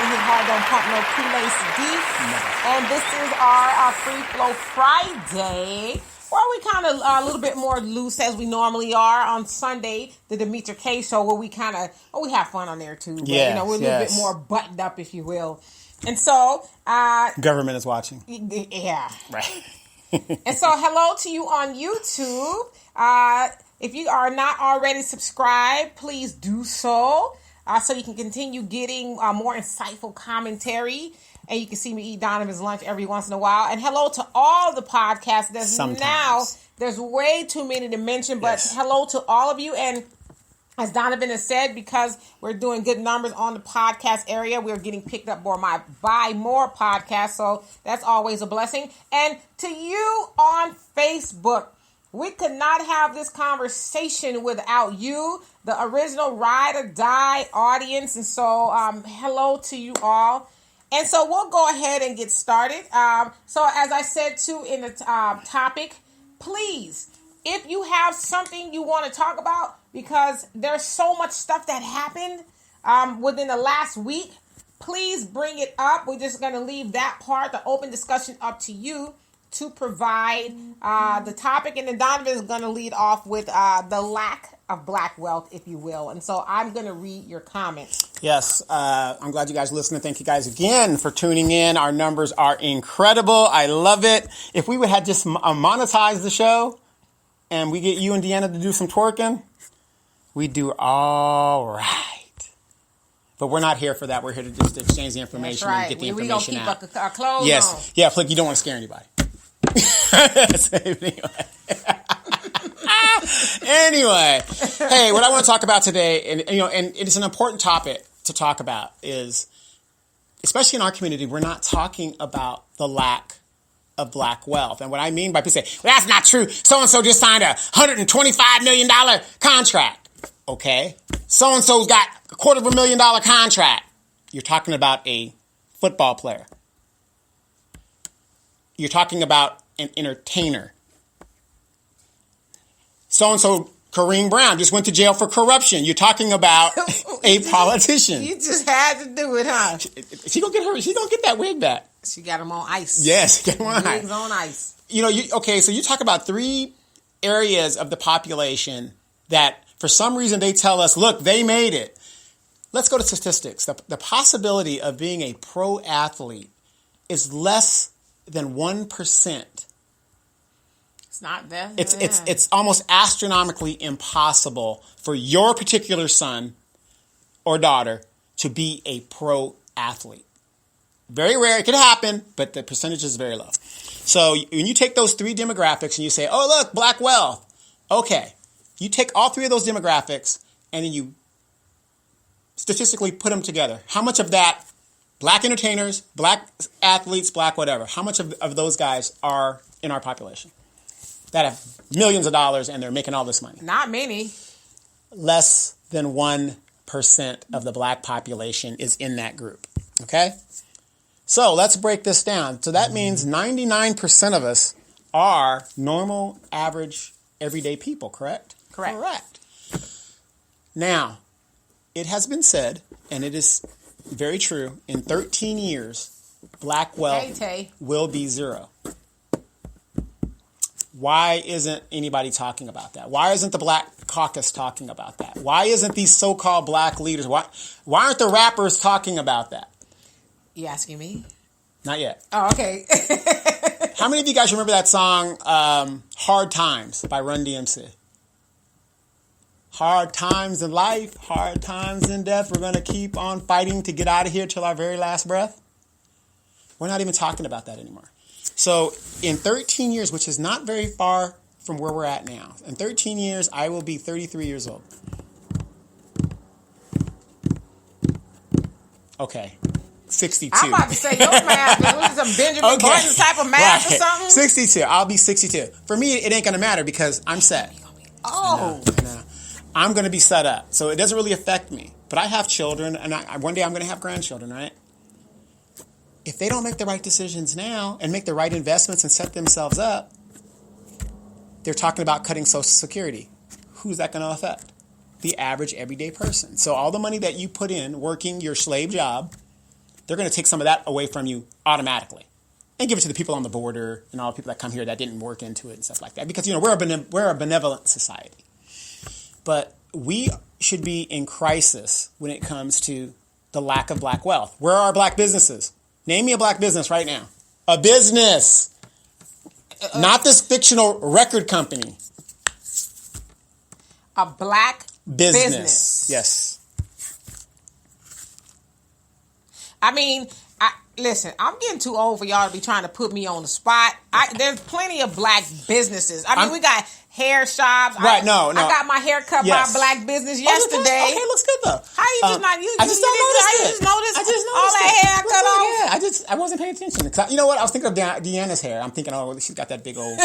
in his heart don't pump no Kool-Aid deep. And this is our Free Flow Friday, where we kind of a little bit more loose as we normally are. On Sunday, the Demetra K Show, where we kind of, we have fun on there too. But, we're a little bit more buttoned up, if you will. And so... government is watching. Yeah. Right. And so hello to you on YouTube. If you are not already subscribed, please do so. So you can continue getting more insightful commentary. And you can see me eat Donovan's lunch every once in a while. And hello to all the podcasts. There's way too many to mention. But hello to all of you. And as Donovan has said, because we're doing good numbers on the podcast area, we're getting picked up by more podcasts. So that's always a blessing. And to you on Facebook, we could not have this conversation without you, the original ride or die audience. And so hello to you all. And so we'll go ahead and get started. So as I said too in the topic, please, if you have something you want to talk about, because there's so much stuff that happened within the last week, please bring it up. We're just going to leave that part, the open discussion, up to you to provide the topic. And then Donovan is going to lead off with the lack of black wealth, if you will. And so I'm going to read your comments. Yes, I'm glad you guys are listening. Thank you guys again for tuning in. Our numbers are incredible. I love it. If we would have just monetized the show and we get you and Deanna to do some twerking, we do all right. But we're not here for that. We're here to just exchange the information and get the information out. We're going to keep our clothes on. Yeah, Flick, you don't want to scare anybody. Anyway, hey, what I want to talk about today, and it's an important topic to talk about, is, especially in our community, we're not talking about the lack of black wealth. And what I mean by people say, well, that's not true. So-and-so just signed a $125 million contract. Okay. So-and-so's got a $250,000 contract. You're talking about a football player. You're talking about an entertainer. So-and-so, Kareem Brown, just went to jail for corruption. You're talking about a politician. You just had to do it, huh? She gonna get her. She gonna get that wig back. She got him on ice. Yes, get him on Wigs on ice. So you talk about three areas of the population that, for some reason, they tell us, look, they made it. Let's go to statistics. The possibility of being a pro athlete is less than 1%. It's not that. It's almost astronomically impossible for your particular son or daughter to be a pro athlete. Very rare. It could happen, but the percentage is very low. So when you take those three demographics and you say, oh, look, black wealth. Okay. You take all three of those demographics and then you statistically put them together. How much of that, black entertainers, black athletes, black whatever, how much of those guys are in our population that have millions of dollars and they're making all this money? Not many. Less than 1% of the black population is in that group. Okay? So let's break this down. So that means 99% of us are normal, average, everyday people, correct? Correct. Now, it has been said, and it is very true, in 13 years, black wealth will be zero. Why isn't anybody talking about that? Why isn't the Black Caucus talking about that? Why isn't these so-called black leaders? Why aren't the rappers talking about that? You asking me? Not yet. Oh, okay. How many of you guys remember that song, Hard Times by Run DMC? Hard times in life, hard times in death. We're going to keep on fighting to get out of here till our very last breath. We're not even talking about that anymore. So in 13 years, which is not very far from where we're at now, in 13 years, I will be 33 years old. Okay. 62. I'm about to say your math. What is some Benjamin Button type of math or something? 62. I'll be 62. For me, it ain't going to matter because I'm set. Oh. I know. I'm going to be set up. So it doesn't really affect me. But I have children, and one day I'm going to have grandchildren, right? If they don't make the right decisions now and make the right investments and set themselves up, they're talking about cutting Social Security. Who's that going to affect? The average everyday person. So all the money that you put in working your slave job they're going to take some of that away from you automatically and give it to the people on the border and all the people that come here that didn't work into it and stuff like that. Because, we're a benevolent society. But we should be in crisis when it comes to the lack of black wealth. Where are black businesses? Name me a black business right now. A business. Not this fictional record company. A black business. Yes. I mean, listen, I'm getting too old for y'all to be trying to put me on the spot. There's plenty of black businesses. I mean, we got hair shops. Right, no. I got my hair cut by a black business yesterday. Okay, looks good though. How you just not? I just don't notice it. I just noticed all all that hair cut off. Yeah, I wasn't paying attention. You know what? I was thinking of Deanna's hair. I'm thinking, oh, she's got that big old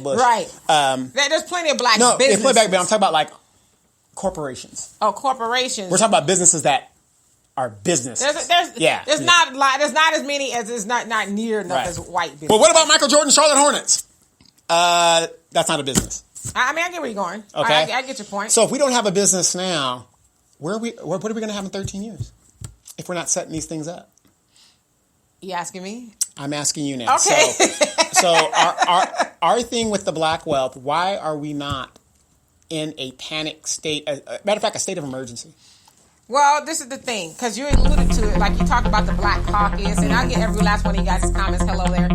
bush. Right. There's plenty of black businesses. No, but I'm talking about like corporations. Oh, corporations. We're talking about businesses that are businesses. There's not as many as it's not near enough as white business. But what about Michael Jordan, Charlotte Hornets? That's not a business. I mean, I get where you're going. Okay, I get your point. So if we don't have a business now, what are we going to have in 13 years if we're not setting these things up? You asking me? I'm asking you now. Okay. So our thing with the black wealth, why are we not in a panic state? Matter of fact, a state of emergency. Well, this is the thing, because you alluded to it, like you talked about the Black Caucus, and I'll get every last one of you guys' comments. Hello there.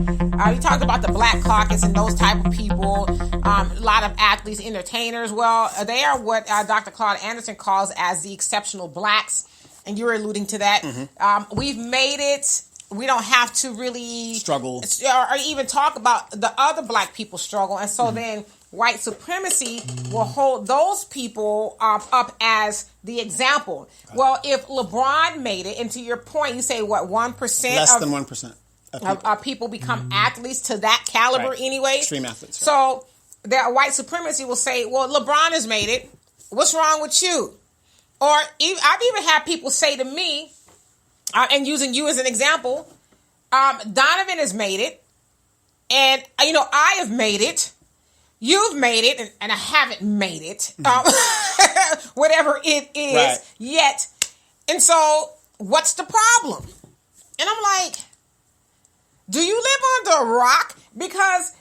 You talked about the Black Caucus and those type of people, a lot of athletes, entertainers. Well, they are what Dr. Claude Anderson calls as the exceptional blacks, and you were alluding to that. Mm-hmm. We've made it. We don't have to really struggle or even talk about the other black people's struggle, and so then white supremacy will hold those people up as the example. Right. Well, if LeBron made it, and to your point, you say what, 1%? Less than 1% of people become athletes to that caliber anyway. Extreme athletes. Right. So that white supremacy will say, well, LeBron has made it. What's wrong with you? Or I've even had people say to me, and using you as an example, Donovan has made it, and I have made it. You've made it, and I haven't made it, whatever it is yet. And so, what's the problem? And I'm like, do you live under a rock? Because,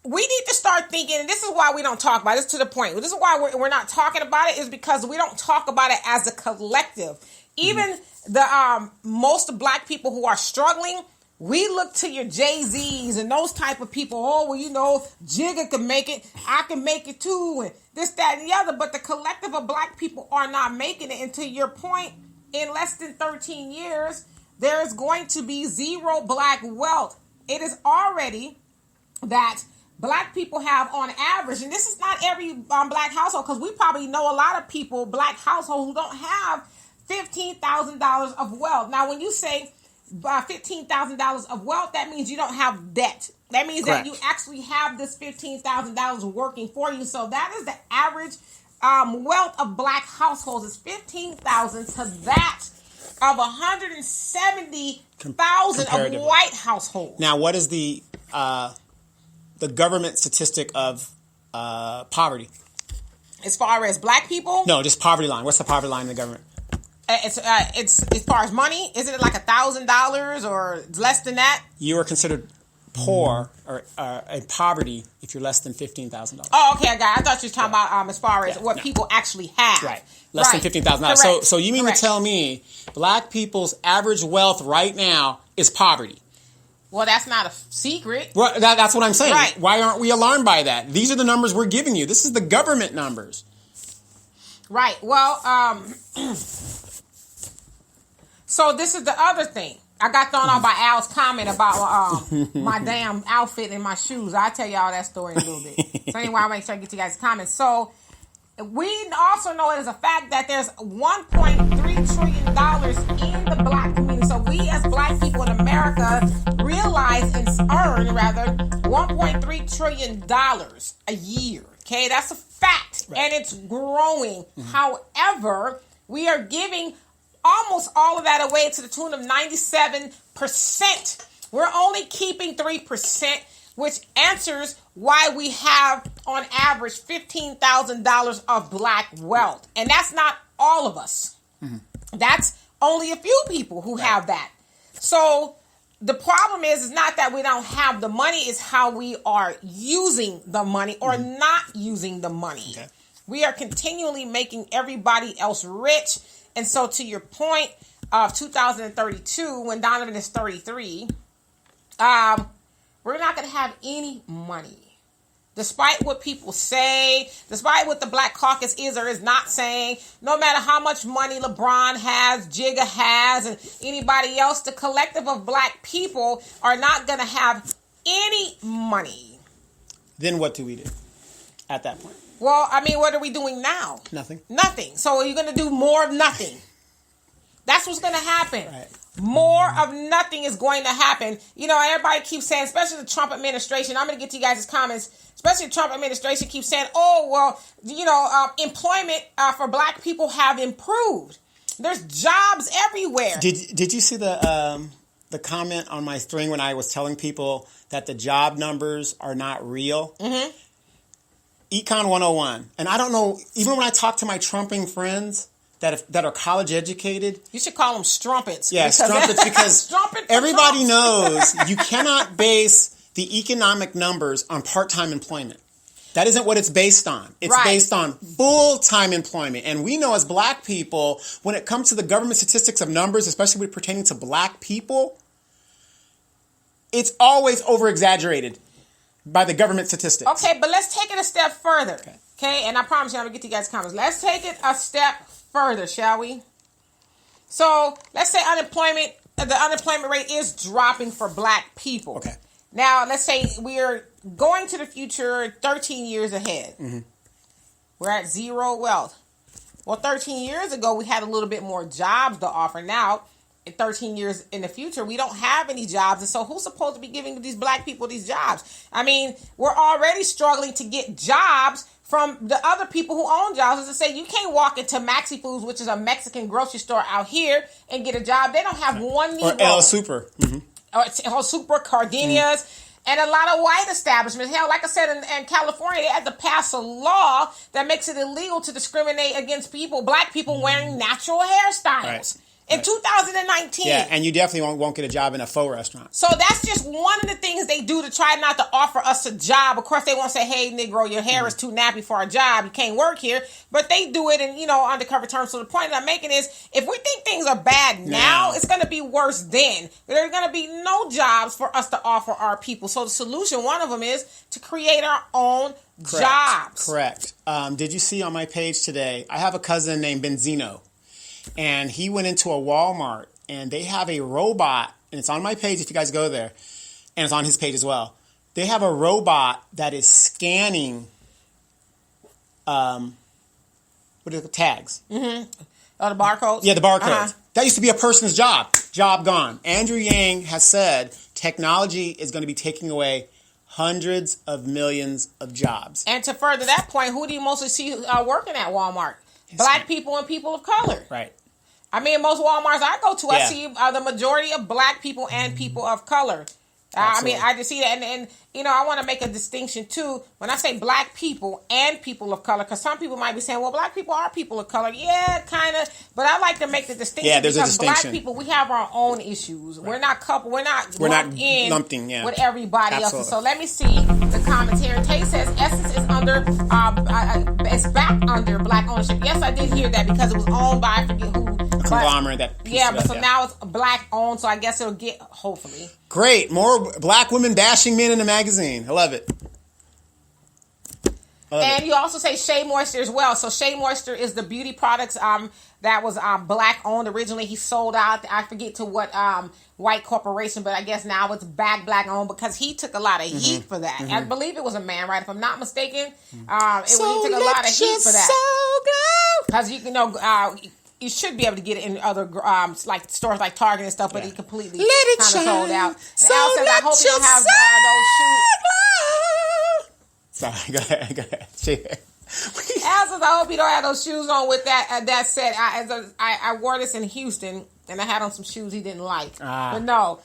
we need to start thinking, and this is why we don't talk about it. This is to the point. This is why we're not talking about it, is because we don't talk about it as a collective. Even the most black people who are struggling, we look to your Jay-Z's and those type of people. Oh, well, Jigga can make it. I can make it too. And this, that, and the other. But the collective of black people are not making it. And to your point, in less than 13 years, there is going to be zero black wealth. It is already that black people have on average, and this is not every black household, because we probably know a lot of people, black households, who don't have $15,000 of wealth. Now, when you say $15,000 of wealth, that means you don't have debt. That means Correct. that you actually have this $15,000 working for you. So that is the average wealth of black households is $15,000 to that of $170,000 of white households. Now, what is the government statistic of poverty? As far as black people? No, just poverty line. What's the poverty line in the government? It's as far as money, isn't it like $1,000 or less than that? You are considered poor or in poverty if you're less than $15,000. Oh, okay, I got it. I thought you were talking about as far as what people actually have. Right, less than $15,000. So you mean to tell me black people's average wealth right now is poverty? Well, that's not a secret. Well, that's what I'm saying. Right. Why aren't we alarmed by that? These are the numbers we're giving you. This is the government numbers. Right. Well, so this is the other thing. I got thrown off by Al's comment about my damn outfit and my shoes. I'll tell y'all that story in a little bit. So anyway, I'll make sure I get you guys' comments. So we also know it as a fact that there's $1.3 trillion in the black community. So we as black people in America realize and earn, rather, $1.3 trillion a year. Okay, that's a fact. Right. And it's growing. Mm-hmm. However, we are giving almost all of that away to the tune of 97%. We're only keeping 3%, which answers why we have, on average, $15,000 of black wealth. And that's not all of us. Mm-hmm. That's only a few people who have that. So the problem is not that we don't have the money, it's how we are using the money or not using the money. Okay. We are continually making everybody else rich. And so to your point of 2032, when Donovan is 33, we're not going to have any money. Despite what people say, despite what the Black Caucus is or is not saying, no matter how much money LeBron has, Jigga has, and anybody else, the collective of black people are not going to have any money. Then what do we do at that point? Well, I mean, what are we doing now? Nothing. Nothing. So you're going to do more of nothing. That's what's going to happen. Right. More of nothing is going to happen. You know, everybody keeps saying, especially the Trump administration, I'm going to get to you guys' comments, especially the Trump administration keeps saying, oh, well, you know, employment for black people have improved. There's jobs everywhere. Did you see the comment on my string when I was telling people that the job numbers are not real? Mm-hmm. Econ 101. And I don't know, even when I talk to my Trumping friends that are college educated. You should call them strumpets. Yeah, strumpets, because everybody knows you cannot base the economic numbers on part-time employment. That isn't what it's based on. It's based on full-time employment. And we know as black people, when it comes to the government statistics of numbers, especially when pertaining to black people, it's always over-exaggerated by the government statistics. Okay, but let's take it a step further. Okay, and I promise you I'm going to get to you guys' comments. Let's take it a step further, shall we? So let's say the unemployment rate is dropping for black people. Okay. Now, let's say we're going to the future 13 years ahead. Mm-hmm. We're at zero wealth. Well, 13 years ago, we had a little bit more jobs to offer. Now, in 13 years in the future, we don't have any jobs. And so who's supposed to be giving these black people these jobs? I mean, we're already struggling to get jobs from the other people who own jobs. As I say, you can't walk into Maxi Foods, which is a Mexican grocery store out here, and get a job. They don't have one Negro. Or El Super. Mm-hmm. Or El Super, Cardenias, and a lot of white establishments. Hell, like I said, in California, they had to pass a law that makes it illegal to discriminate against black people wearing natural hairstyles. Right. In 2019. Yeah, and you definitely won't get a job in a faux restaurant. So that's just one of the things they do to try not to offer us a job. Of course, they won't say, hey, Negro, your hair is too nappy for a job. You can't work here. But they do it in, undercover terms. So the point that I'm making is, if we think things are bad now, it's going to be worse then. There's going to be no jobs for us to offer our people. So the solution, one of them, is to create our own jobs. Correct. Did you see on my page today, I have a cousin named Benzino. And he went into a Walmart, and they have a robot, and it's on my page if you guys go there, and it's on his page as well. They have a robot that is scanning, tags? Mm-hmm. Oh, the barcodes? Yeah, the barcodes. Uh-huh. That used to be a person's job. Job gone. Andrew Yang has said technology is going to be taking away hundreds of millions of jobs. And to further that point, who do you mostly see working at Walmart? Black people and people of color. Right. I mean, most Walmarts I go to, I see the majority of black people and people of color. I mean, I just see that. And I want to make a distinction, too. When I say black people and people of color, because some people might be saying, well, black people are people of color. Yeah, kind of. But I like to make the distinction. Yeah, there's a distinction. Black people, we have our own issues. Right. We're not lumped in with everybody else. So let me see the commentary. Tay says, Essence is under, it's back under black ownership. Yes, I did hear that because it was owned by, I forget who. Conglomerate now it's black owned, so I guess it'll get, hopefully. Great. More black women bashing men in the magazine. I love it. And you also say Shea Moisture as well. So Shea Moisture is the beauty products that was black owned originally. He sold out, I forget to what white corporation, but I guess now it's back black owned because he took a lot of heat for that. I believe it was a man, right? If I'm not mistaken, he took a lot of heat for that. Because you should be able to get it in other like stores like Target and stuff, but he completely kind of sold out. So Al says, I hope you don't have those shoes. Sorry, go ahead. Al says, I hope you don't have those shoes on with that. That said, I wore this in Houston, and I had on some shoes he didn't like. But no.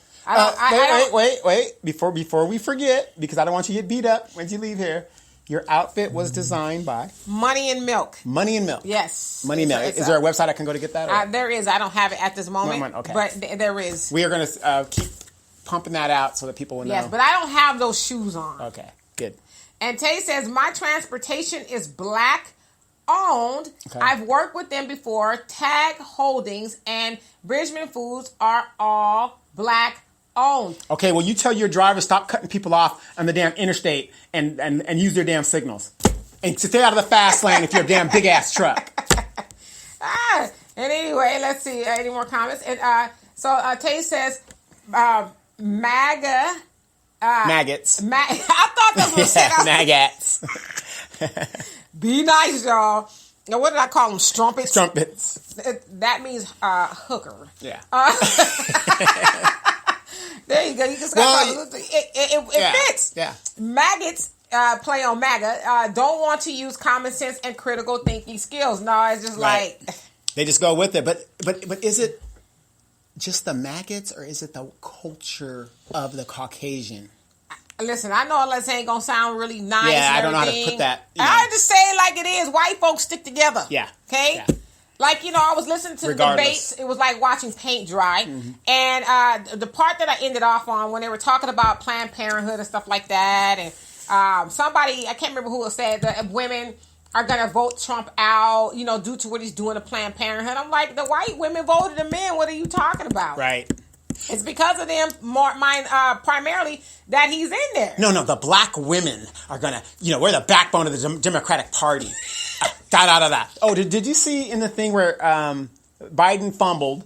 Wait. Before we forget, because I don't want you to get beat up when you leave here. Your outfit was designed by Money and Milk. Money and Milk. Yes. Money and Milk. Is there a website I can go to get that? There is. I don't have it at this moment. Okay. But there is. We are going to keep pumping that out so that people will know. Yes, but I don't have those shoes on. Okay, good. And Tay says, my transportation is Black owned. Okay. I've worked with them before. Tag Holdings and Bridgman Foods are all Black owned. Okay, well, you tell your driver stop cutting people off on the damn interstate and use their damn signals. And stay out of the fast lane if you're a damn big-ass truck. And anyway, let's see. Any more comments? And so Tay says, MAGA. Maggots. I thought that's what said. Maggots. Be nice, y'all. Now, what did I call them? Strumpets? Strumpets. That means hooker. Yeah. There you go. You just got it fits. Yeah. Maggots play on MAGA. Don't want to use common sense and critical thinking skills. No, it's just like they just go with it. But is it just the maggots or is it the culture of the Caucasian? Listen, I know Ellis ain't gonna sound really nice. Yeah, I don't know how to put that. I just say it like it is. White folks stick together. Yeah. Okay. Yeah. Like, I was listening to the debates. It was like watching paint dry. Mm-hmm. And the part that I ended off on when they were talking about Planned Parenthood and stuff like that, and somebody, I can't remember who said that women are going to vote Trump out, due to what he's doing to Planned Parenthood. I'm like, the white women voted him in. What are you talking about? Right. It's because of them, primarily, that he's in there. No, the black women are going to, we're the backbone of the Democratic Party. Oh, did you see in the thing where Biden fumbled?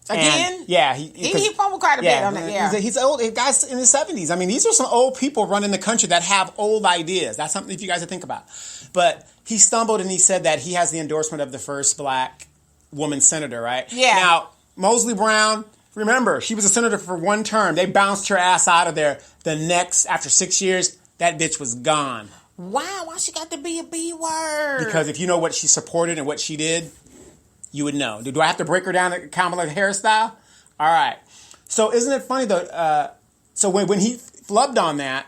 Again? Yeah. He fumbled quite a bit on that, yeah. He's old. Guys in his 70s. I mean, these are some old people running the country that have old ideas. That's something for you guys to think about. But he stumbled and he said that he has the endorsement of the first black woman senator, right? Yeah. Now, Moseley Braun, remember, she was a senator for one term. They bounced her ass out of there. After 6 years, that bitch was gone. Wow, why she got to be a B word? Because if you know what she supported and what she did, you would know. Do I have to break her down to Kamala Harris style? All right. So isn't it funny though? So when he flubbed on that,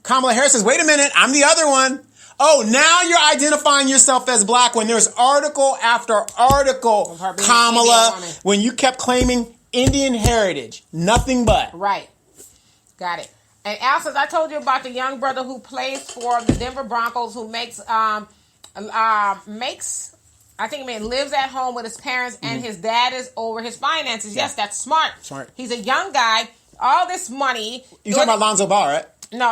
Kamala Harris says, "Wait a minute, I'm the other one." Oh, now you're identifying yourself as black when there's article after article, Kamala, when you kept claiming Indian heritage, nothing but. Right. Got it. And Al says, I told you about the young brother who plays for the Denver Broncos who lives at home with his parents and his dad is over his finances. Yeah. Yes, that's smart. Smart. He's a young guy. All this money. You talking about Lonzo Ball, right? No,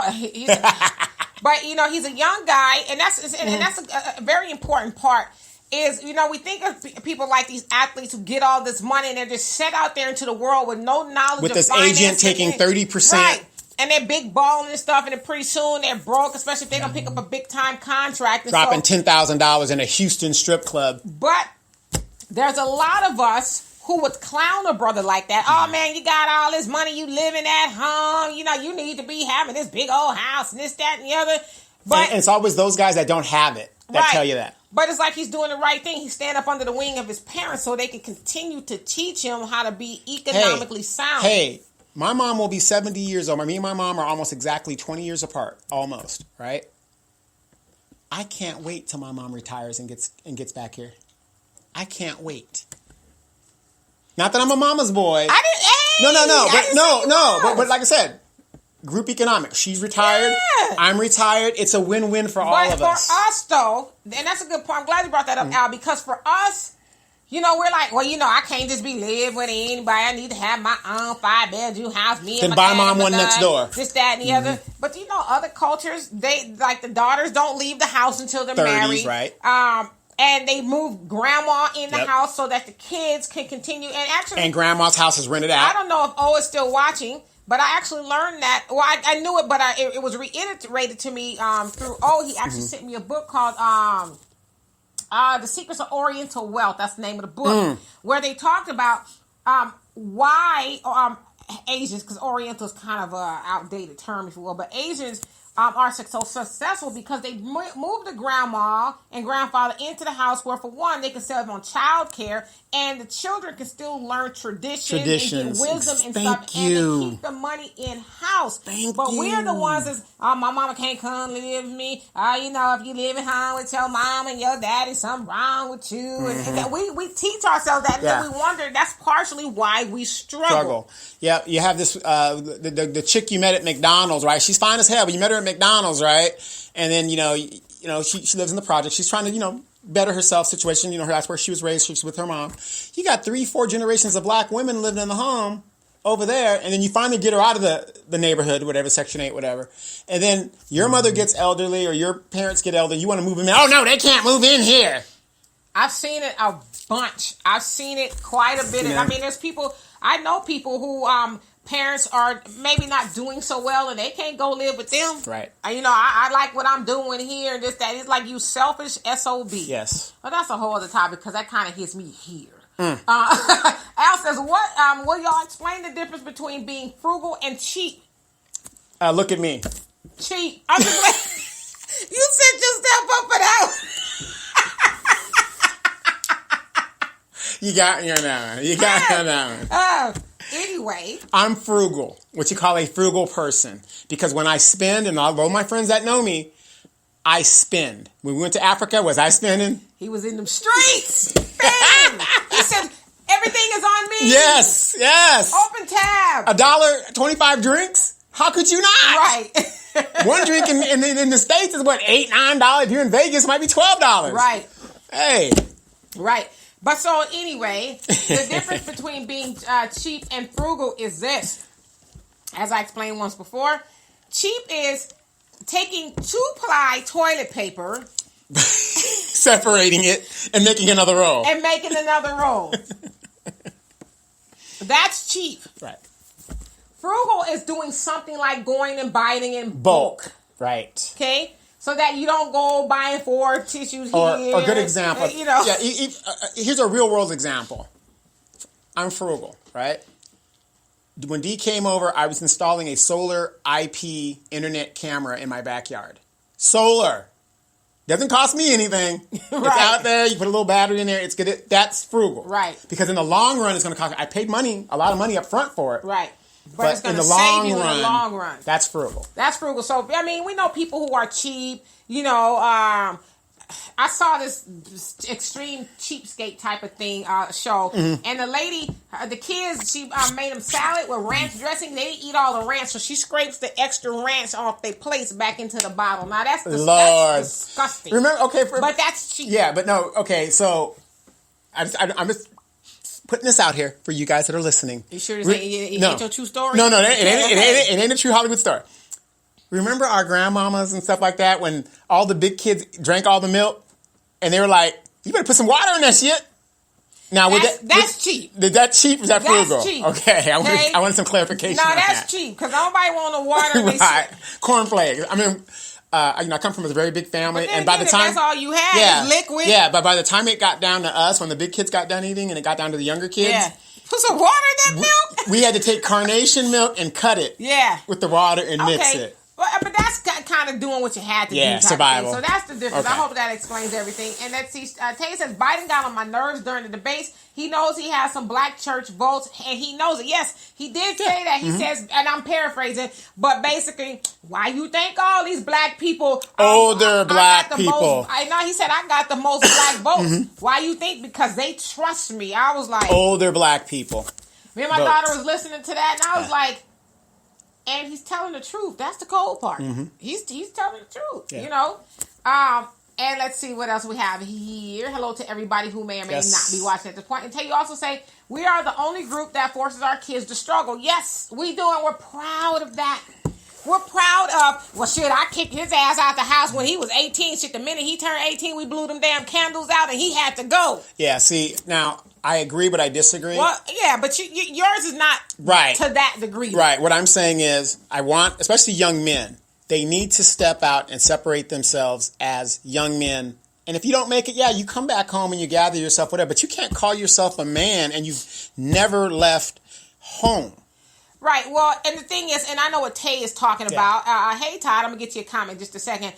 but he's a young guy, and that's a very important part. Is we think of people like these athletes who get all this money and they're just set out there into the world with no knowledge with of this finance agent taking 30%. Right. And they're big balling and stuff, and then pretty soon they're broke, especially if they're going to pick up a big-time contract. Dropping $10,000 in a Houston strip club. But there's a lot of us who would clown a brother like that. Oh, man, you got all this money, you living at home, you need to be having this big old house and this, that, and the other. But and it's always those guys that don't have it that tell you that. But it's like he's doing the right thing. He's standing up under the wing of his parents so they can continue to teach him how to be economically sound. Hey. My mom will be 70 years old. Me and my mom are almost exactly 20 years apart. Almost, right? I can't wait till my mom retires and gets back here. I can't wait. Not that I'm a mama's boy. But like I said, group economics. She's retired. Yeah. I'm retired. It's a win-win for all of us. But for us, though, and that's a good point. I'm glad you brought that up, Al, because for us, we're like, well, I can't just be living with anybody. I need to have my own 5-bedroom house. Me and then my buy mom one next door. This, that, and the other. But other cultures, they like the daughters don't leave the house until they're 30s, married. Right. And they move grandma in the house so that the kids can continue. And grandma's house is rented out. I don't know if O is still watching, but I actually learned that. Well, I knew it, but it was reiterated to me through O. He actually sent me a book called The Secrets of Oriental Wealth. That's the name of the book, where they talked about why Asians, because Oriental is kind of an outdated term, if you will, but Asians are so successful because they moved the grandma and grandfather into the house where, for one, they can save on child care, and the children can still learn traditions and get wisdom and stuff, and they keep the money in-house. But we're the ones that's, my mama can't come live with me. If you live at home with your mom and your daddy, something wrong with you. Mm-hmm. And that we teach ourselves that, and then we wonder, that's partially why we struggle. Yeah, you have this, the chick you met at McDonald's, right? She's fine as hell, but you met her at McDonald's, right? And then, she lives in the project. She's trying to, better herself situation. That's where she was raised. She's with her mom. You got 3-4 generations of black women living in the home over there. And then you finally get her out of the neighborhood, whatever, Section 8, whatever. And then your mother gets elderly or your parents get elderly. You want to move them in. Oh, no, they can't move in here. I've seen it a bunch. I've seen it quite a bit. Yeah. And there's people, I know people who, parents are maybe not doing so well and they can't go live with them. Right. I like what I'm doing here and this, that. It's like you selfish SOB. Yes. Well, that's a whole other topic because that kind of hits me here. Al says, will y'all explain the difference between being frugal and cheap? Look at me. Cheap. I'm just like, you set yourself up for that. You got me on that one. You got me on that one. Anyway. I'm frugal, what you call a frugal person. Because when I spend, and all my friends that know me, I spend. When we went to Africa, was I spending? He was in them streets. He said, everything is on me. Yes. Open tab. $1.25 drinks? How could you not? Right. One drink in the States is what, $8, $9? If you're in Vegas, it might be $12. Right. Hey. Right. But so anyway, the difference between being cheap and frugal is this. As I explained once before, cheap is taking 2-ply toilet paper, separating it and making another roll. That's cheap. Right. Frugal is doing something like going and buying in bulk. Right. Okay? So that you don't go buying 4 tissues here. Or a good example. Yeah, here's a real world example. I'm frugal, right? When Dee came over, I was installing a solar IP internet camera in my backyard. Solar. Doesn't cost me anything. It's out there. You put a little battery in there. It's good. That's frugal. Right. Because in the long run, it's going to cost. I paid a lot of money up front for it. Right. But it's going to save you in the long run. That's frugal. That's frugal. So, we know people who are cheap. I saw this extreme cheapskate type of thing show, and the lady, the kids, she made them salad with ranch dressing. They didn't eat all the ranch, so she scrapes the extra ranch off their plates back into the bottle. Now that's disgusting. Remember, but that's cheap. Yeah, but no, okay. So I'm just putting this out here for you guys that are listening. You sure this ain't your true story? No, it ain't a true Hollywood story. Remember our grandmamas and stuff like that when all the big kids drank all the milk and they were like, you better put some water in that shit. Now, that's cheap. Is that cheap? Is that frugal? That's cheap. Okay, I want some clarification. No, on that's cheap because nobody want the water. Right. Cornflakes. I come from a very big family, and by the time that's all you had is liquid. Yeah, but by the time it got down to us, when the big kids got done eating, and it got down to the younger kids, put some water in that milk. We had to take carnation milk and cut it. with the water and mix it. But that's kind of doing what you had to do. Yeah, survival. So that's the difference. Okay. I hope that explains everything. And let's see. Tay says, Biden got on my nerves during the debates. He knows he has some black church votes, and he knows it. Yes, he did say that. He says, and I'm paraphrasing, but basically, why you think all these black people... Older black people. I know, he said, I got the most black votes. Why you think? Because they trust me. I was like... Older black people. Me and my daughter was listening to that, and I was like... And he's telling the truth. That's the cold part. He's telling the truth, And let's see what else we have here. Hello to everybody who may or may not be watching at this point. And Tay, you also say, we are the only group that forces our kids to struggle. Yes, we do, and we're proud of that. We're proud of, I kicked his ass out the house when he was 18. The minute he turned 18, we blew them damn candles out, and he had to go. Yeah, see, now... I agree, but I disagree. Well, yeah, but yours is not to that degree. Right. What I'm saying is, I want, especially young men, they need to step out and separate themselves as young men. And if you don't make it, you come back home and you gather yourself, whatever. But you can't call yourself a man and you've never left home. Right. Well, and the thing is, and I know what Tay is talking about. Hey, Todd, I'm going to get you a comment in just a second.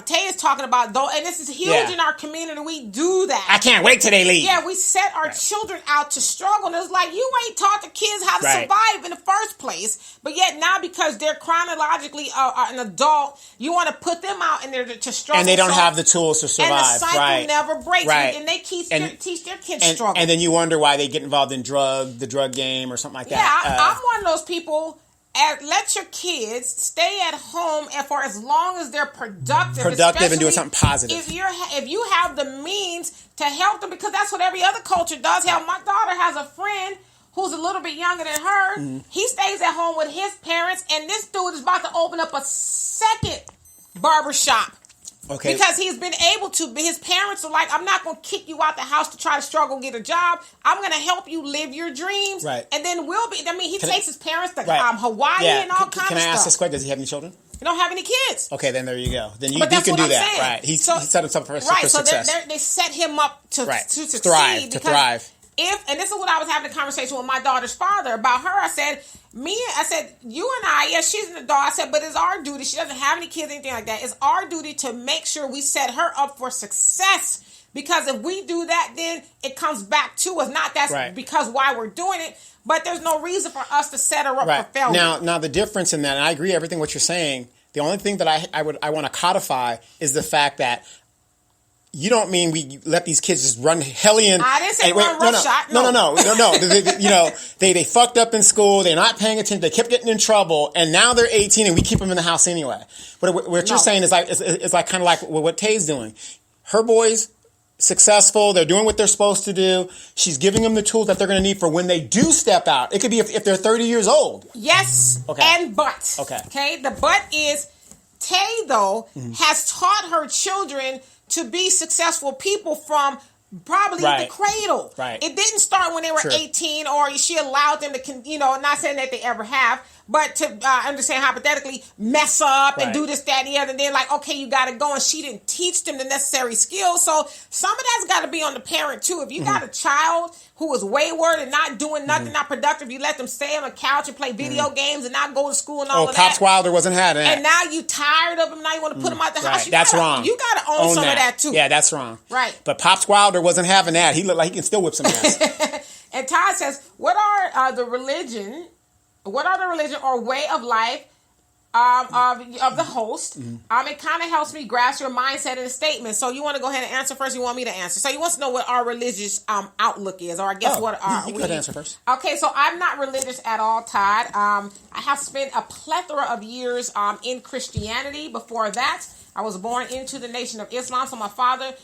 Tay is talking about, though, and this is huge in our community. We do that. I can't wait till they leave. Yeah, we set our children out to struggle. And it's like, you ain't taught the kids how to survive in the first place. But yet now, because they're chronologically an adult, you want to put them out in there to struggle. And they don't have the tools to survive. And the cycle never breaks. Right. And they teach their kids struggle. And then you wonder why they get involved in the drug game or something like that. Yeah, I'm one of those people. Let your kids stay at home and for as long as they're productive and doing something positive. If you have the means to help them, because that's what every other culture does. Hell, my daughter has a friend who's a little bit younger than her. Mm-hmm. He stays at home with his parents, and this dude is about to open up a second barbershop. Okay. Because he's been able to. His parents are like, I'm not going to kick you out the house to try to struggle and get a job. I'm going to help you live your dreams. Right. And then he takes his parents to Hawaii and all kinds of stuff. Can I ask this question? Does he have any children? He don't have any kids. Okay, then there you go. Then you can do that. Saying. Right. He set himself up for success. So they set him up to succeed. To thrive. And this is what I was having a conversation with my daughter's father about her. I said, you and I, yes, she's an adult. I said, but it's our duty. She doesn't have any kids, anything like that. It's our duty to make sure we set her up for success. Because if we do that, then it comes back to us. Not that's because why we're doing it, but there's no reason for us to set her up for failure. Now the difference in that, and I agree everything what you're saying. The only thing that I want to codify is the fact that you don't mean we let these kids just run hellion. I didn't say run roughshod. No. They fucked up in school. They're not paying attention. They kept getting in trouble, and now they're 18, and we keep them in the house anyway. But what you're saying is like kind of like what Tay's doing. Her boys successful. They're doing what they're supposed to do. She's giving them the tools that they're going to need for when they do step out. It could be if they're 30 years old. Yes. Okay. And but. Okay. The but is Tay though has taught her children to be successful people from probably the cradle. Right. It didn't start when they were 18 or she allowed them to, not saying that they ever have, but to understand hypothetically, mess up and do this, that, and the other. And then like, okay, you got to go. And she didn't teach them the necessary skills. So some of that's got to be on the parent too. If you got a child who is wayward and not doing nothing, not productive, you let them stay on the couch and play video games and not go to school and all of that. Pops Wilder wasn't having that. And now you tired of them. Now you want to put them out the house. That's wrong. You got to own some of that too. Yeah, that's wrong. Right. But Pops Wilder wasn't having that. He looked like he can still whip some ass. And Todd says, what are the religion or way of life of the host? It kind of helps me grasp your mindset in a statement. So you want to go ahead and answer first? You want me to answer? So you want to know what our religious outlook is, or I guess what are you could answer first. Okay, so I'm not religious at all, Todd. I have spent a plethora of years in Christianity. Before that, I was born into the Nation of Islam. So my father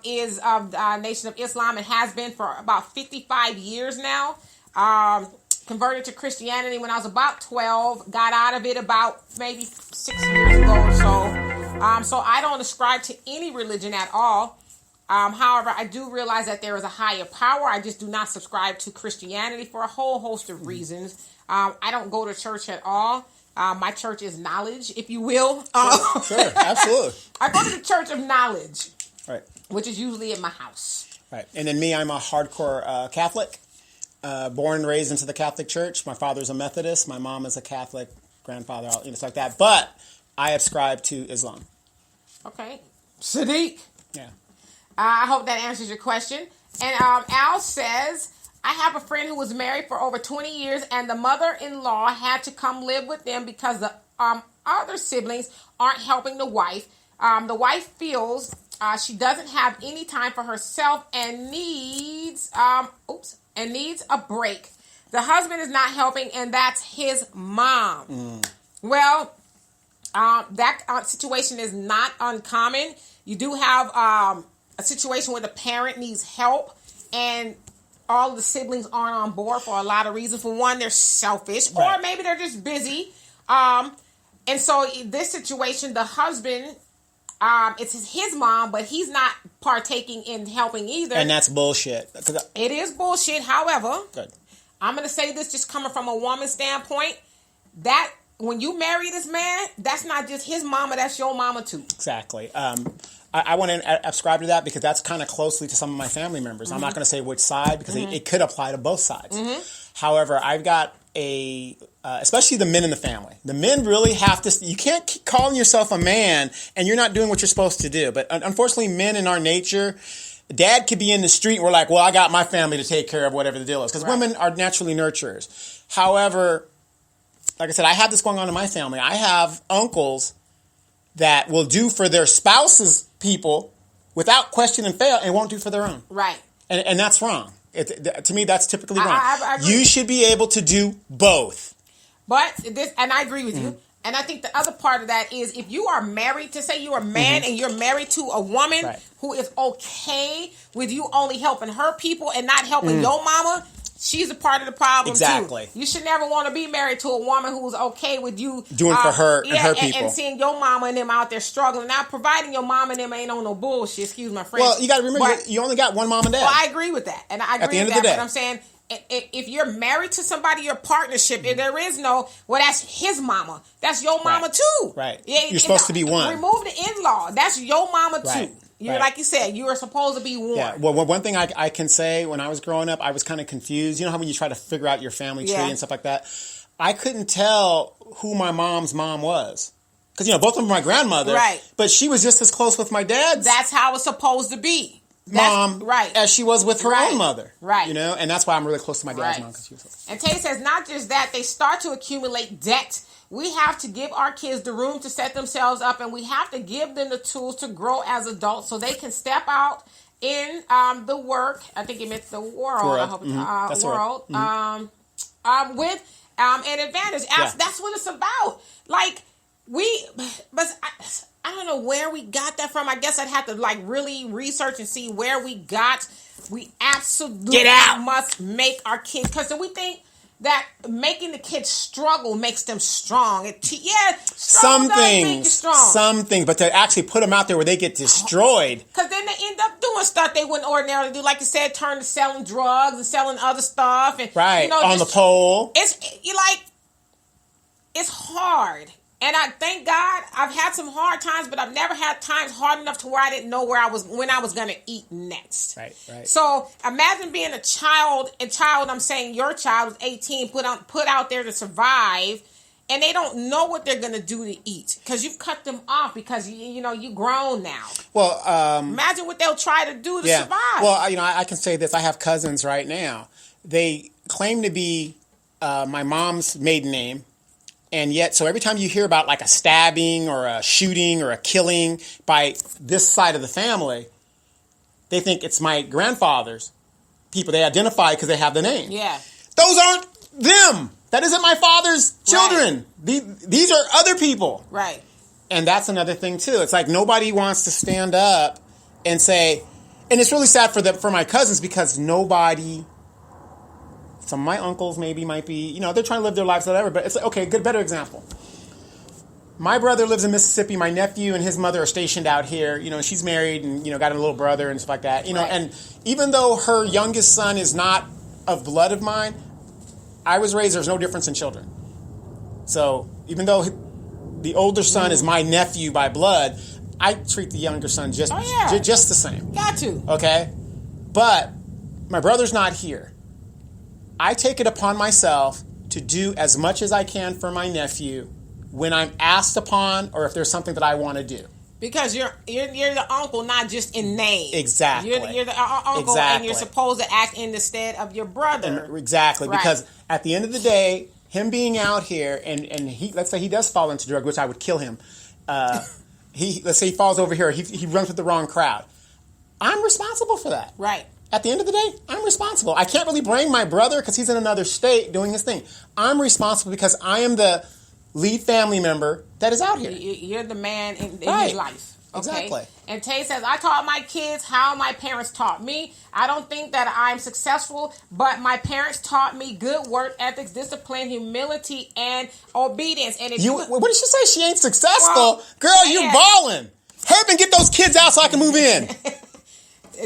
is of the Nation of Islam and has been for about 55 years now. Converted to Christianity when I was about 12. Got out of it about maybe 6 years ago or so. So I don't ascribe to any religion at all. However, I do realize that there is a higher power. I just do not subscribe to Christianity for a whole host of reasons. I don't go to church at all. My church is knowledge, if you will. Sure, absolutely. I go to the church of knowledge, right, which is usually at my house. Right, and then me, I'm a hardcore Catholic. Born and raised into the Catholic Church. My father's a Methodist. My mom is a Catholic. Grandfather, it's like that. But I ascribe to Islam. Okay. Sadiq. Yeah. I hope that answers your question. And Al says, I have a friend who was married for over 20 years and the mother-in-law had to come live with them because the other siblings aren't helping the wife. The wife feels she doesn't have any time for herself and needs a break. The husband is not helping, and that's his mom. Well, that situation is not uncommon. You do have a situation where the parent needs help, and all of the siblings aren't on board for a lot of reasons. For one, they're selfish, or maybe they're just busy. And so in this situation, the husband... it's his mom, but he's not partaking in helping either. And that's bullshit. It is bullshit. However, good. I'm going to say this just coming from a woman's standpoint, that when you marry this man, that's not just his mama, that's your mama too. Exactly. I want to ascribe to that because that's kind of closely to some of my family members. I'm not going to say which side because it could apply to both sides. However, I've got especially the men in the family. The men really have to, you can't keep calling yourself a man and you're not doing what you're supposed to do. But unfortunately, men in our nature, dad could be in the street and we're like, well, I got my family to take care of whatever the deal is. Because women are naturally nurturers. However, like I said, I have this going on in my family. I have uncles that will do for their spouses' people without question and fail and won't do for their own. Right. And that's wrong. To me, that's typically wrong. I agree. You should be able to do both. But and I agree with you. And I think the other part of that is if you are married, to say you're a man and you're married to a woman who is okay with you only helping her people and not helping your mama, she's a part of the problem too. You should never want to be married to a woman who's okay with you doing for her and her people, and seeing your mama and them out there struggling. Now, providing your mama and them ain't on no bullshit. Excuse my French. Well, you got to remember, you only got one mom and dad. Well, I agree with that, and I agree at the end with of the that. day. But I'm saying, if you're married to somebody, your partnership, if there is no, well, that's his mama. That's your mama too. Right. You're supposed to be one. Remove the in-law. That's your mama right. too. You're like you said, you are supposed to be one. Yeah. Well, one thing I can say, when I was growing up, I was kind of confused. You know how when you try to figure out your family tree and stuff like that? I couldn't tell who my mom's mom was. Because, both of them were my grandmother. Right. But she was just as close with my dad's. That's how it's supposed to be. Mom, as she was with her own mother. Right. And that's why I'm really close to my dad's mom. She was and Tay says, not just that, they start to accumulate debt. We have to give our kids the room to set themselves up, and we have to give them the tools to grow as adults so they can step out in the work. I think it meant the world. I hope it's world. With an advantage. That's what it's about. Like, but I don't know where we got that from. I guess I'd have to really research and see where we absolutely must make our kids, because we think that making the kids struggle makes them strong. Some things, but to actually put them out there where they get destroyed. Because then they end up doing stuff they wouldn't ordinarily do. Like you said, turn to selling drugs and selling other stuff. And, on the pole. It's hard. And I thank God I've had some hard times, but I've never had times hard enough to where I didn't know when I was going to eat next. Right. So imagine being a child, I'm saying your child is 18, put out there to survive, and they don't know what they're going to do to eat because you've cut them off because you grown now. Well, imagine what they'll try to do to survive. Well, I can say this. I have cousins right now. They claim to be my mom's maiden name. And yet, so every time you hear about like a stabbing or a shooting or a killing by this side of the family, they think it's my grandfather's people. They identify because they have the name. Yeah. Those aren't them. That isn't my father's children. Right. These are other people. Right. And that's another thing too. It's like nobody wants to stand up and say, and it's really sad for my cousins because nobody. Some of my uncles might be, they're trying to live their lives, whatever. But it's like, okay, better example. My brother lives in Mississippi. My nephew and his mother are stationed out here. She's married and, got a little brother and stuff like that. And even though her youngest son is not of blood of mine, I was raised, there's no difference in children. So even though the older son is my nephew by blood, I treat the younger son just the same. Got to. Okay? But my brother's not here. I take it upon myself to do as much as I can for my nephew when I'm asked upon or if there's something that I want to do. Because you're the uncle, not just in name. Exactly. You're the uncle, and you're supposed to act in the stead of your brother. Exactly. Right. Because at the end of the day, him being out here, and let's say he does fall into drug, which I would kill him. Let's say he falls over here, he runs with the wrong crowd. I'm responsible for that. Right. At the end of the day, I'm responsible. I can't really blame my brother because he's in another state doing his thing. I'm responsible because I am the lead family member that is out here. You're the man in his life. Okay? Exactly. And Tay says, I taught my kids how my parents taught me. I don't think that I'm successful, but my parents taught me good work ethics, discipline, humility, and obedience. And what did she say? She ain't successful? Girl, you're balling. Hurry up and get those kids out so I can move in.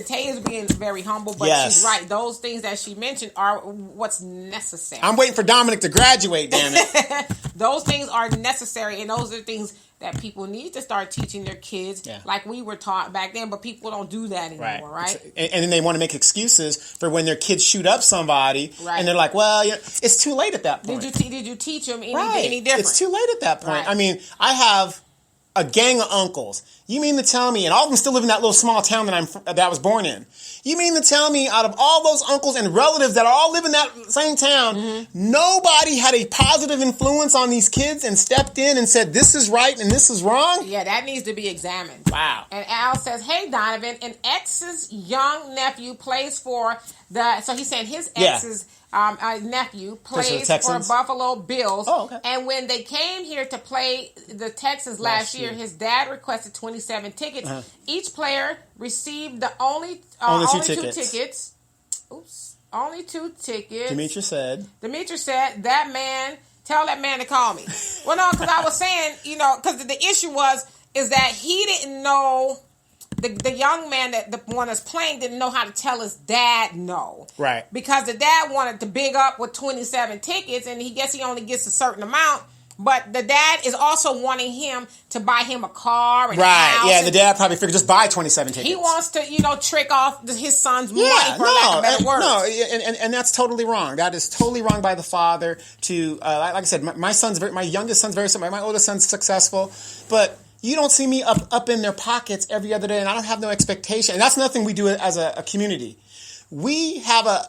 Tay is being very humble, but she's right. Those things that she mentioned are what's necessary. I'm waiting for Dominic to graduate, damn it. Those things are necessary, and those are things that people need to start teaching their kids like we were taught back then, but people don't do that anymore, right? And then they want to make excuses for when their kids shoot up somebody, and they're like, well, it's too late at that point. Did you teach them any different? It's too late at that point. I mean, I have a gang of uncles. You mean to tell me, and all of them still live in that little small town that I was born in. You mean to tell me, out of all those uncles and relatives that all live in that same town, nobody had a positive influence on these kids and stepped in and said, this is right and this is wrong? Yeah, that needs to be examined. Wow. And Al says, hey, Donovan, an ex's young nephew plays for so he's saying his ex's nephew plays for Buffalo Bills. Oh, okay. And when they came here to play the Texans last year, his dad requested 27 tickets. Each player received the only two tickets. Oops. Only 2 tickets. Demetrius said, tell that man to call me. Well, no, because I was saying, because the issue is that he didn't know, the young man, the one that's playing, didn't know how to tell his dad no. Right. Because the dad wanted to big up with 27 tickets, and he only gets a certain amount. But the dad is also wanting him to buy him a car and a house. Yeah, the dad probably figured just buy 27 tickets. He wants to, trick off his son's money, for lack of better words. No, and that's totally wrong. That is totally wrong by the father to, like I said, my youngest son's very similar. My oldest son's successful, but you don't see me up in their pockets every other day, and I don't have no expectation. And that's nothing we do as a community. We have a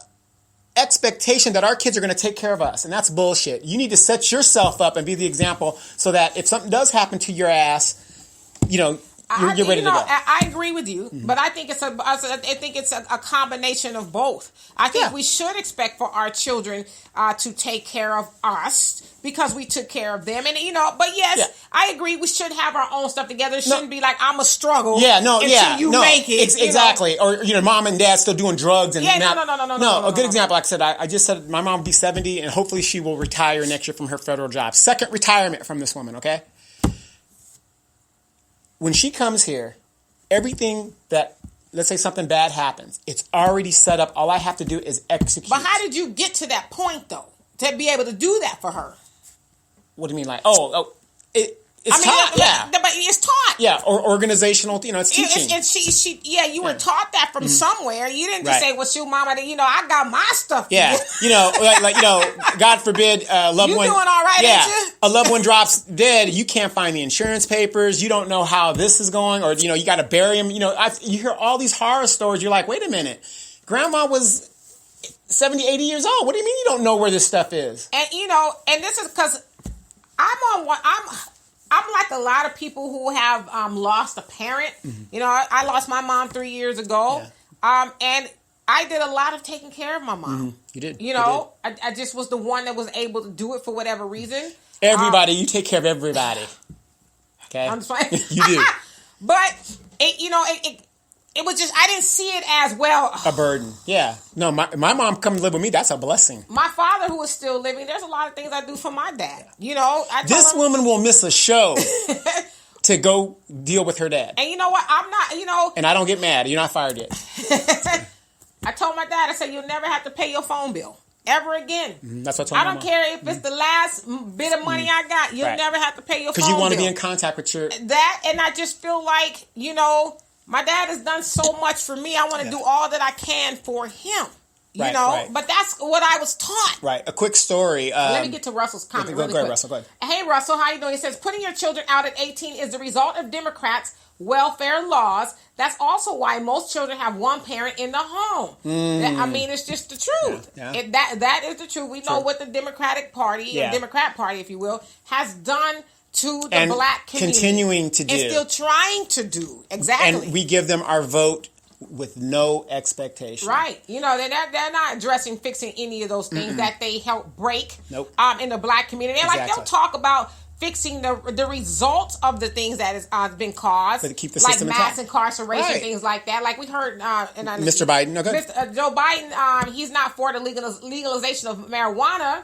expectation that our kids are going to take care of us, and that's bullshit. You need to set yourself up and be the example so that if something does happen to your ass, you're ready to go. I agree with you, but I think it's a combination of both. I think we should expect for our children to take care of us because we took care of them, and But yes, I agree. We should have our own stuff together. It shouldn't be like I'm a struggle. Until you make it. Exactly. Or mom and dad still doing drugs and no. A good example. Like I said, I just said my mom will be 70, and hopefully she will retire next year from her federal job. Second retirement from this woman. Okay. When she comes here, everything that, let's say something bad happens, it's already set up. All I have to do is execute. But how did you get to that point, though, to be able to do that for her? What do you mean? Like, it's taught. But it's taught. Yeah, or organizational, it's teaching. And you were taught that from somewhere. You didn't just say, well, shoot, mama, I got my stuff. Yeah, God forbid, loved one. You doing all right, ain't you? A loved one drops dead. You can't find the insurance papers. You don't know how this is going, or, you got to bury him. You hear all these horror stories. You're like, wait a minute. Grandma was 70, 80 years old. What do you mean you don't know where this stuff is? And, and this is because I'm like a lot of people who have lost a parent. Mm-hmm. I lost my mom 3 years ago. Yeah. And I did a lot of taking care of my mom. Mm-hmm. You did. I just was the one that was able to do it for whatever reason. Everybody, you take care of everybody. Okay? I'm just playing. You do. But, it was just, I didn't see it as well. A burden. Yeah. No, my mom come to live with me. That's a blessing. My father, who is still living, there's a lot of things I do for my dad. This woman will miss a show to go deal with her dad. And you know what? I'm not, And I don't get mad. You're not fired yet. I told my dad, I said, you'll never have to pay your phone bill. Ever again. Mm-hmm. That's what I told I don't care if it's the last bit of money I got. You'll never have to pay your phone bill. Because you want to be in contact with your... That, and I just feel like, my dad has done so much for me. I want to do all that I can for him. Right. But that's what I was taught. Right. A quick story. Let me get to Russell's comment really quick. Go ahead, Russell. Go ahead. Hey, Russell, how you doing? He says, putting your children out at 18 is the result of Democrats' welfare laws. That's also why most children have one parent in the home. It's just the truth. Yeah. That is the truth. We know what the Democratic Party, Democrat Party, if you will, has done to the black community. Continuing to do. And still trying to do. Exactly. And we give them our vote with no expectation. Right. They're not addressing, fixing any of those things that they help break in the black community. And they'll talk about fixing the results of the things that has been caused. But to keep the like system mass intact. Incarceration, things like that. Like we heard... Mr. Biden. No, go ahead. Joe Biden, he's not for the legalization of marijuana.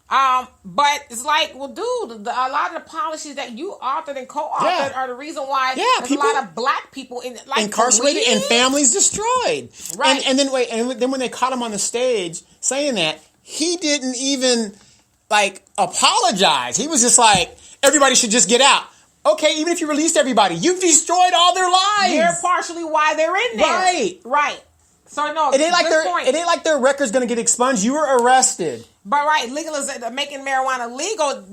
But it's like, well, dude, a lot of the policies that you authored and co-authored are the reason why there's a lot of black people incarcerated and families destroyed. Right. And then when they caught him on the stage saying that, he didn't even apologize. He was just like, everybody should just get out. Okay, even if you released everybody, you've destroyed all their lives. You're partially why they're in there. Right. So no, it ain't like their record's going to get expunged. You were arrested. But legalization, making marijuana legal,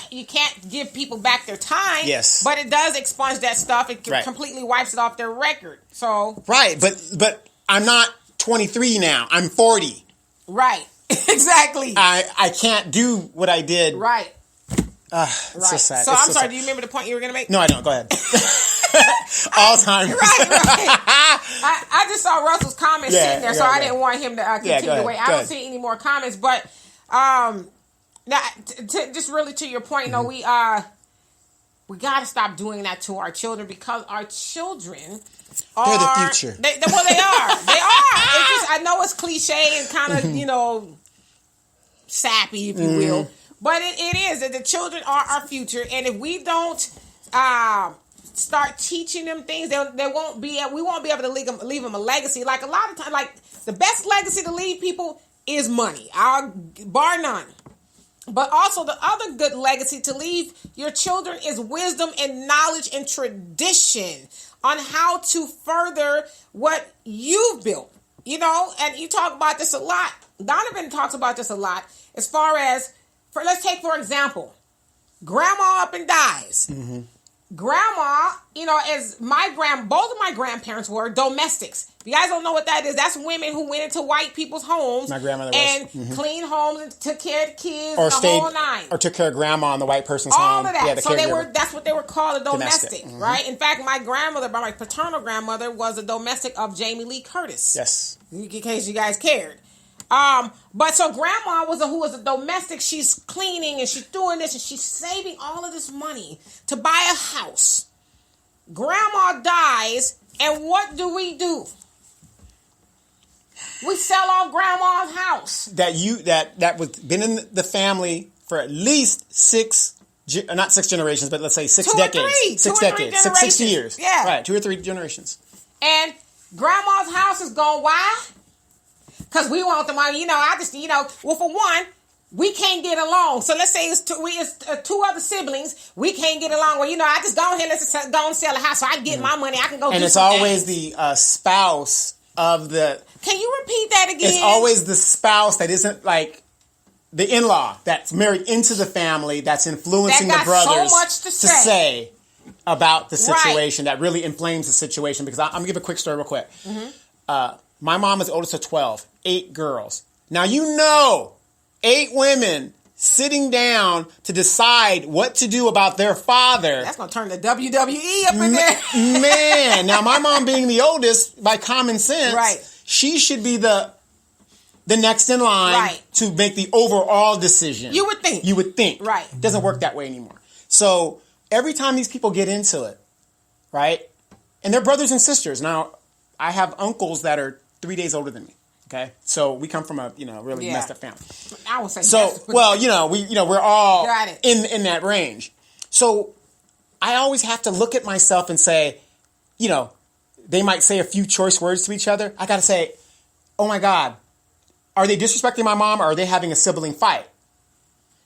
you can't give people back their time. Yes, but it does expunge that stuff. It completely wipes it off their record. So but I'm not 23 now. I'm 40. Right. Exactly. I can't do what I did. Right. It's so sad. So I'm sorry. Do you remember the point you were going to make? No, I don't. Go ahead. Alzheimer's. Right. I just saw Russell's comments sitting there, so I didn't want him to continue to wait. I don't see any more comments, but now just really to your point, we got to stop doing that to our children because our children they're the future. They are. They are. It's just, I know it's cliche and kind of sappy, if you will. But it is that the children are our future, and if we don't start teaching them things, we won't be able to leave them a legacy. Like a lot of times, like the best legacy to leave people is money, bar none. But also the other good legacy to leave your children is wisdom and knowledge and tradition on how to further what you've built. And you talk about this a lot. Donovan talks about this a lot as far as. Let's take, for example, grandma up and dies. Mm-hmm. Grandma, as both of my grandparents were domestics. If you guys don't know what that is, that's women who went into white people's homes my grandmother and cleaned homes and took care of the kids, or the whole nine. Or took care of grandma in the white person's all home. All of that. Yeah, so that's what they were called, a domestic. Right? In fact, my paternal grandmother was a domestic of Jamie Lee Curtis. Yes. In case you guys cared. But so grandma who was a domestic, she's cleaning and she's doing this and she's saving all of this money to buy a house. Grandma dies, and what do? We sell off grandma's house. That was been in the family for at least not 6 generations, but let's say 6 decades. 6 decades. 60 years. Yeah. Right, 2 or 3 generations. And grandma's house is gone. Why? Because we want the money, well, for one, we can't get along. So let's say it's 2 other siblings. We can't get along. Well, I just go ahead, let's go and sell a house so I can get my money. I can go. And it's always the spouse of the. Can you repeat that again? It's always the spouse that isn't like the in-law that's married into the family that's influencing the brothers so much to say about the situation that really inflames the situation. Because I'm gonna give a quick story real quick. Mm-hmm. My mom is the oldest of 12, 8 girls. Now, 8 women sitting down to decide what to do about their father. That's going to turn the WWE up in there. Man, now my mom being the oldest, by common sense, she should be the next in line to make the overall decision. You would think. Right. It doesn't work that way anymore. So every time these people get into it, right, and they're brothers and sisters. Now, I have uncles that are 3 days older than me. Okay, so we come from a really messed up family. I would say so. Well, we're all in that range. So I always have to look at myself and say, they might say a few choice words to each other. I got to say, oh my God, are they disrespecting my mom or are they having a sibling fight?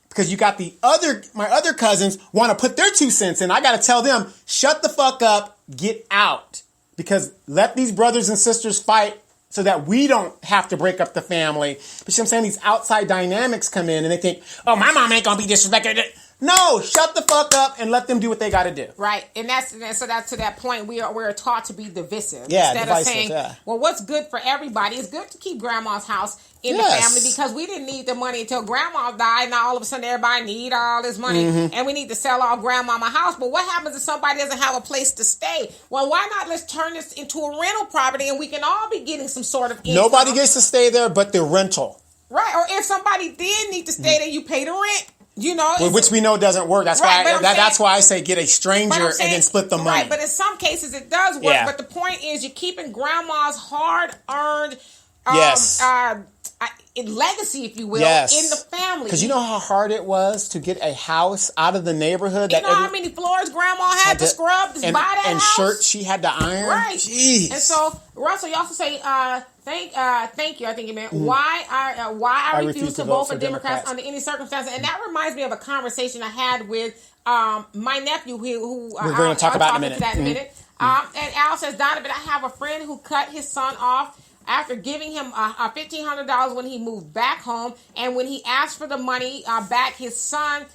Because you got my other cousins want to put their 2 cents in. I got to tell them, shut the fuck up, get out. Because let these brothers and sisters fight so that we don't have to break up the family. But you know what I'm saying? These outside dynamics come in and they think, oh, my mom ain't going to be disrespected. No, shut the fuck up and let them do what they got to do. Right. And that's to that point, we're taught to be divisive. Yeah, instead of saying, well, what's good for everybody? It's good to keep grandma's house in the family because we didn't need the money until grandma died. Now all of a sudden everybody need all this money and we need to sell off grandmama's house. But what happens if somebody doesn't have a place to stay? Well, why not let's turn this into a rental property and we can all be getting some sort of income. Nobody gets to stay there but the rental. Right. Or if somebody did need to stay there, you pay the rent. Which we know doesn't work. That's why I say get a stranger and then split the money. Right, but in some cases it does work. Yeah. But the point is you're keeping grandma's hard-earned Yes. Legacy, if you will, Yes. in the family. Because you know how hard it was to get a house out of the neighborhood. You know how many floors Grandma had to scrub to buy that and house? shirts she had to iron. Right. Jeez. And so, Russell, you also say, thank you, I think you meant, why I refuse to vote for Democrats under any circumstances. And that reminds me of a conversation I had with my nephew, who we're going to talk about in a minute. And Al says, Donovan, I have a friend who cut his son off after giving him $1,500 when he moved back home. And when he asked for the money back, his son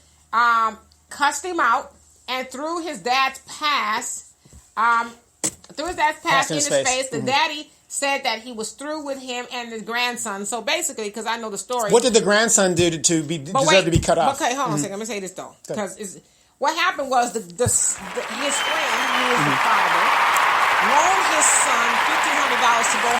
cussed him out and threw his dad's pass in his face. The daddy said that he was through with him and the grandson. So basically, because I know the story. What did the grandson do to deserve to be cut off? Okay, hold on a second. Let me say this, though. Because what happened was his friend, who was the father, loaned his son $1,500 to go